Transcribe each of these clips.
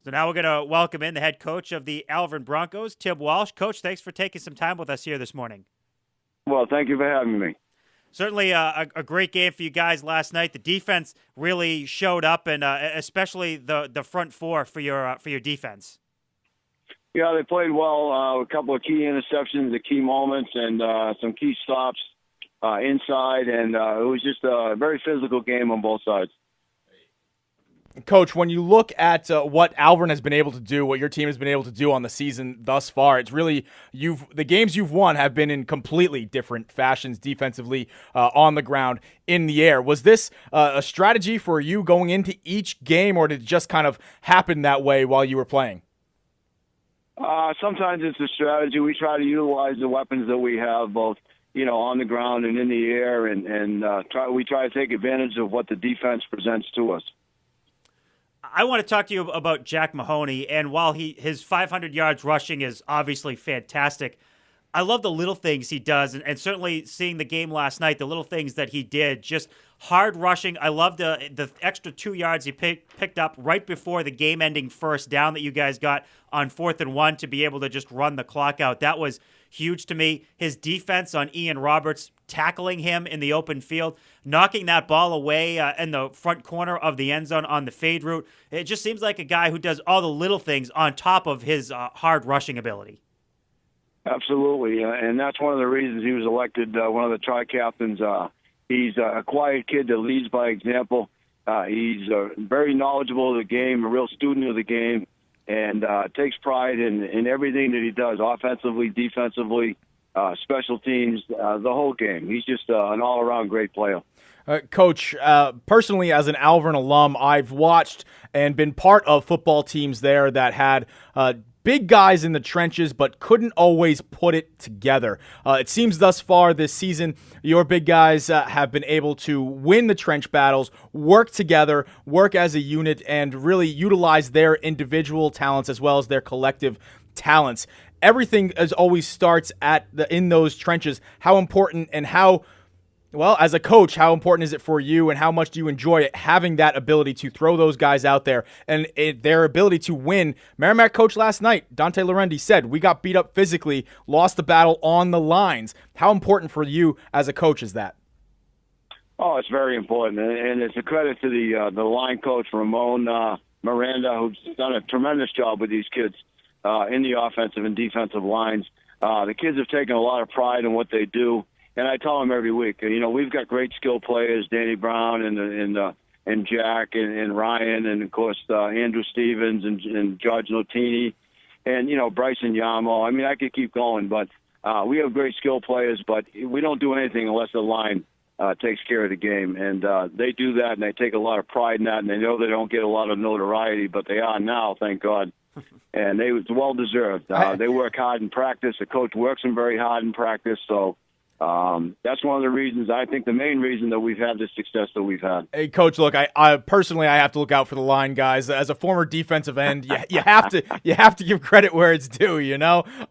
So now we're going to welcome in the head coach of the Alvirne Broncos, Tim Walsh. Coach, thanks for taking some time with us here this morning. Well, thank you for having me. Certainly a great game for you guys last night. The defense really showed up, and especially the front four for your defense. Yeah, they played well. A couple of key interceptions, the key moments, and some key stops inside, and it was just a very physical game on both sides. Coach, when you look at what Alvirne has been able to do, what your team has been able to do on the season thus far, it's really the games you've won have been in completely different fashions defensively, on the ground, in the air. Was this a strategy for you going into each game, or did it just kind of happen that way while you were playing? Sometimes it's a strategy. We try to utilize the weapons that we have, both on the ground and in the air, and we try to take advantage of what the defense presents to us. I want to talk to you about Jack Mahoney, and while his 500 yards rushing is obviously fantastic, I love the little things he does, and certainly seeing the game last night, the little things that he did, just hard rushing. I love the extra 2 yards he picked up right before the game-ending first down that you guys got on 4th and 1 to be able to just run the clock out. That was huge to me. His defense on Ian Roberts, tackling him in the open field, knocking that ball away in the front corner of the end zone on the fade route. It just seems like a guy who does all the little things on top of his hard rushing ability. Absolutely, and that's one of the reasons he was elected one of the tri-captains. He's a quiet kid that leads by example. He's very knowledgeable of the game, a real student of the game, and takes pride in everything that he does, offensively, defensively, special teams, the whole game. He's just an all-around great player. Coach, personally, as an Alvirne alum, I've watched and been part of football teams there that had big guys in the trenches, but couldn't always put it together. It seems thus far this season, your big guys have been able to win the trench battles, work together, work as a unit, and really utilize their individual talents as well as their collective talents. Everything as always starts in those trenches. How important and well, as a coach, how important is it for you, and how much do you enjoy it, having that ability to throw those guys out there and their ability to win? Merrimack coach last night, Dante Lorendi, said, "We got beat up physically, lost the battle on the lines." How important for you as a coach is that? Oh, it's very important, and it's a credit to the line coach, Ramon Miranda, who's done a tremendous job with these kids in the offensive and defensive lines. The kids have taken a lot of pride in what they do. And I tell them every week, we've got great skill players, Danny Brown and Jack and Ryan, and of course Andrew Stevens and George Notini, and Bryson Yamo. I mean, I could keep going, but we have great skill players, but we don't do anything unless the line takes care of the game, and they do that, and they take a lot of pride in that, and they know they don't get a lot of notoriety, but they are now, thank God. And it's well deserved. They work hard in practice. The coach works them very hard in practice, so. That's one of the reasons, I think the main reason that we've had the success that we've had. Hey, Coach, look, I personally have to look out for the line guys. As a former defensive end, you have to give credit where it's due,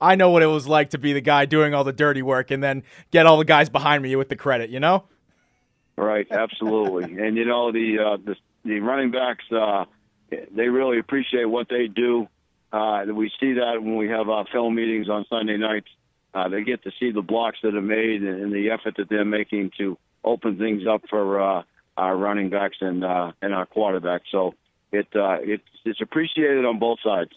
I know what it was like to be the guy doing all the dirty work and then get all the guys behind me with the credit, Right, absolutely. And, the running backs, they really appreciate what they do. We see that when we have our film meetings on Sunday nights. They get to see the blocks that are made and the effort that they're making to open things up for our running backs and our quarterbacks. So it's appreciated on both sides.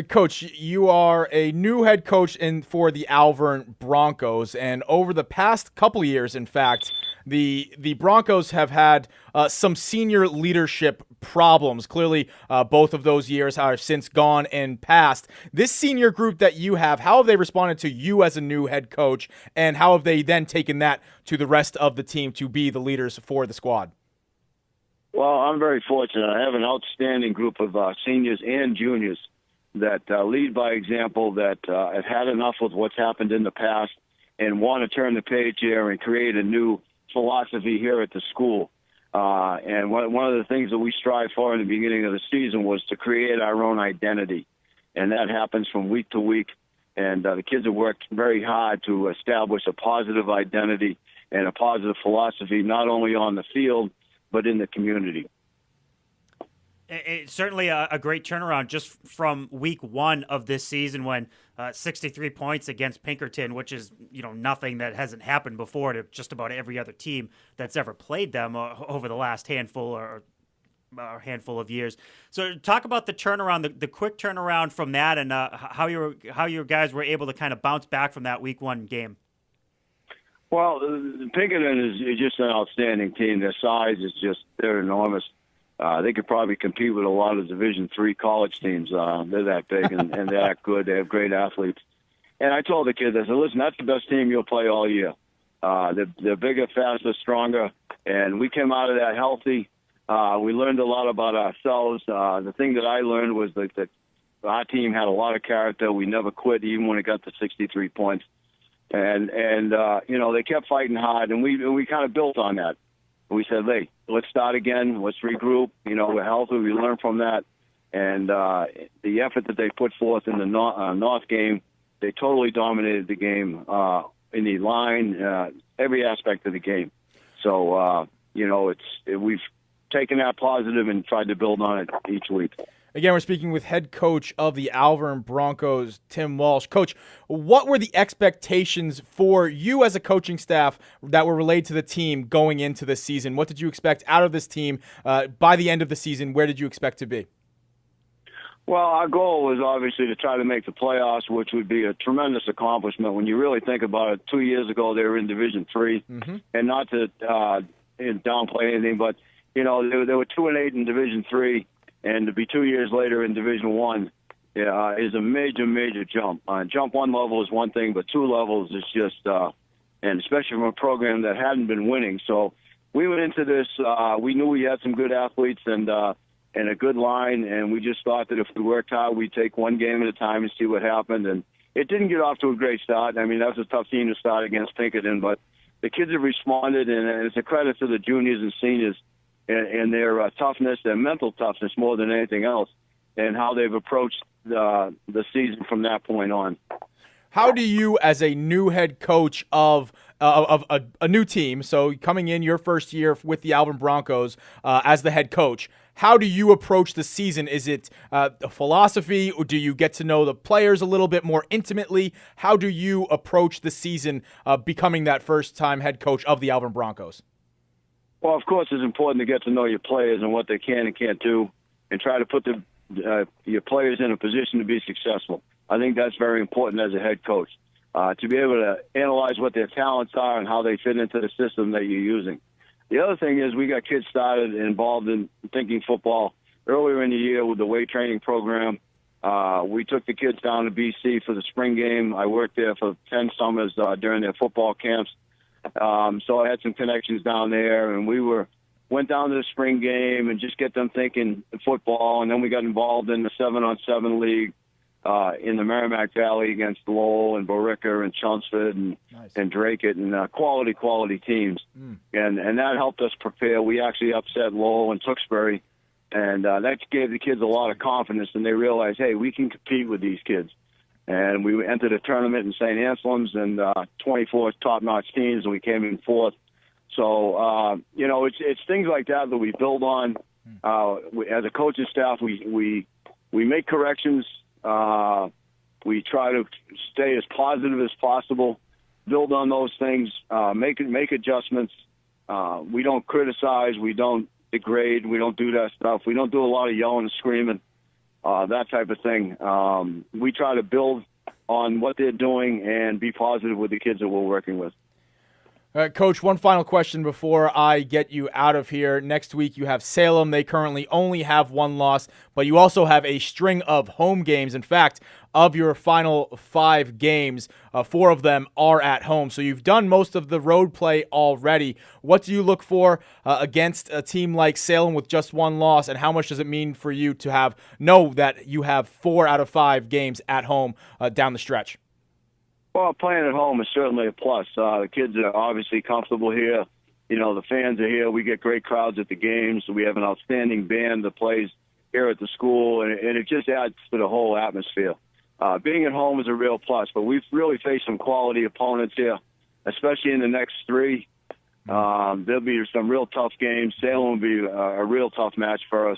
Coach, you are a new head coach for the Alvirne Broncos, and over the past couple of years, in fact, the Broncos have had some senior leadership problems. Clearly, both of those years have since gone and passed. This senior group that you have, how have they responded to you as a new head coach, and how have they then taken that to the rest of the team to be the leaders for the squad? Well, I'm very fortunate. I have an outstanding group of seniors and juniors that lead by example, that have had enough of what's happened in the past and want to turn the page here and create a new philosophy here at the school. And one of the things that we strive for in the beginning of the season was to create our own identity. And that happens from week to week. And the kids have worked very hard to establish a positive identity and a positive philosophy, not only on the field, but in the community. It's certainly a great turnaround just from week one of this season when 63 points against Pinkerton, which is nothing that hasn't happened before to just about every other team that's ever played them over the last handful of years. So talk about the turnaround, the quick turnaround from that, and how your guys were able to kind of bounce back from that week one game. Well, Pinkerton is just an outstanding team. Their size is they're enormous. They could probably compete with a lot of Division III college teams. They're that big and they're that good. They have great athletes. And I told the kids, I said, listen, that's the best team you'll play all year. They're bigger, faster, stronger, and we came out of that healthy. We learned a lot about ourselves. The thing that I learned was that our team had a lot of character. We never quit, even when it got to 63 points. And they kept fighting hard, and we kind of built on that. We said, hey, let's start again. Let's regroup. We're healthy. We learn from that. And the effort that they put forth in the North game, they totally dominated the game in the line, every aspect of the game. So, we've taken that positive and tried to build on it each week. Again, we're speaking with head coach of the Alvirne Broncos, Tim Walsh. Coach, what were the expectations for you as a coaching staff that were relayed to the team going into this season? What did you expect out of this team by the end of the season? Where did you expect to be? Well, our goal was obviously to try to make the playoffs, which would be a tremendous accomplishment. When you really think about it, 2 years ago they were in Division III, and not to downplay anything, but they were 2-8 in Division III. And to be 2 years later in Division I is a major, major jump. Jump one level is one thing, but two levels is just, and especially from a program that hadn't been winning. So we went into this, we knew we had some good athletes and a good line, and we just thought that if we worked hard, we'd take one game at a time and see what happened. And it didn't get off to a great start. I mean, that was a tough team to start against Pinkerton, but the kids have responded, and it's a credit to the juniors and seniors and their toughness, their mental toughness more than anything else, and how they've approached the season from that point on. How do you, as a new head coach of a new team, so coming in your first year with the Alvirne Broncos as the head coach, how do you approach the season? Is it a philosophy, or do you get to know the players a little bit more intimately? How do you approach the season becoming that first-time head coach of the Alvirne Broncos? Well, of course, it's important to get to know your players and what they can and can't do, and try to put your players in a position to be successful. I think that's very important as a head coach, to be able to analyze what their talents are and how they fit into the system that you're using. The other thing is we got kids started involved in thinking football earlier in the year with the weight training program. We took the kids down to BC for the spring game. I worked there for 10 summers during their football camps. So I had some connections down there, and went down to the spring game and just get them thinking football. And then we got involved in the 7-on-7 league in the Merrimack Valley against Lowell and Borica and Chelmsford and Dracut and quality teams. And that helped us prepare. We actually upset Lowell and Tewksbury, and that gave the kids a lot of confidence, and they realized, hey, we can compete with these kids. And we entered a tournament in St. Anselm's and 24 top-notch teams, and we came in fourth. So, it's things like that we build on. As a coaching staff, we make corrections. We try to stay as positive as possible, build on those things, make adjustments. We don't criticize. We don't degrade. We don't do that stuff. We don't do a lot of yelling and screaming. That type of thing. We try to build on what they're doing and be positive with the kids that we're working with. All right, Coach, one final question before I get you out of here. Next week you have Salem. They currently only have one loss, but you also have a string of home games. In fact, of your final 5 games, 4 of them are at home. So you've done most of the road play already. What do you look for against a team like Salem with just one loss, and how much does it mean for you to know that you have 4 out of 5 games at home down the stretch? Well, playing at home is certainly a plus. The kids are obviously comfortable here. The fans are here. We get great crowds at the games. We have an outstanding band that plays here at the school, and it just adds to the whole atmosphere. Being at home is a real plus, but we've really faced some quality opponents here, especially in the next 3. There'll be some real tough games. Salem will be a real tough match for us.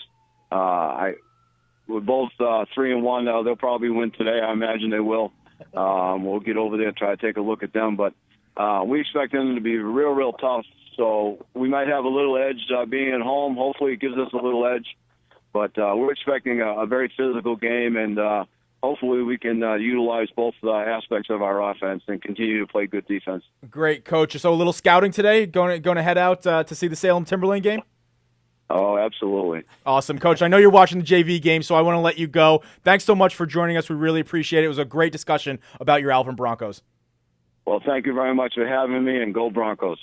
we're both 3-1. They'll probably win today. I imagine they will. We'll get over there and try to take a look at them. But we expect them to be real tough. So we might have a little edge being at home. Hopefully it gives us a little edge. But we're expecting a very physical game, and hopefully we can utilize both aspects of our offense and continue to play good defense. Great, Coach. So a little scouting today, going to head out to see the Salem Timberlane game? Oh, absolutely. Awesome, Coach. I know you're watching the JV game, so I want to let you go. Thanks so much for joining us. We really appreciate it. It was a great discussion about your Alvirne Broncos. Well, thank you very much for having me, and go Broncos.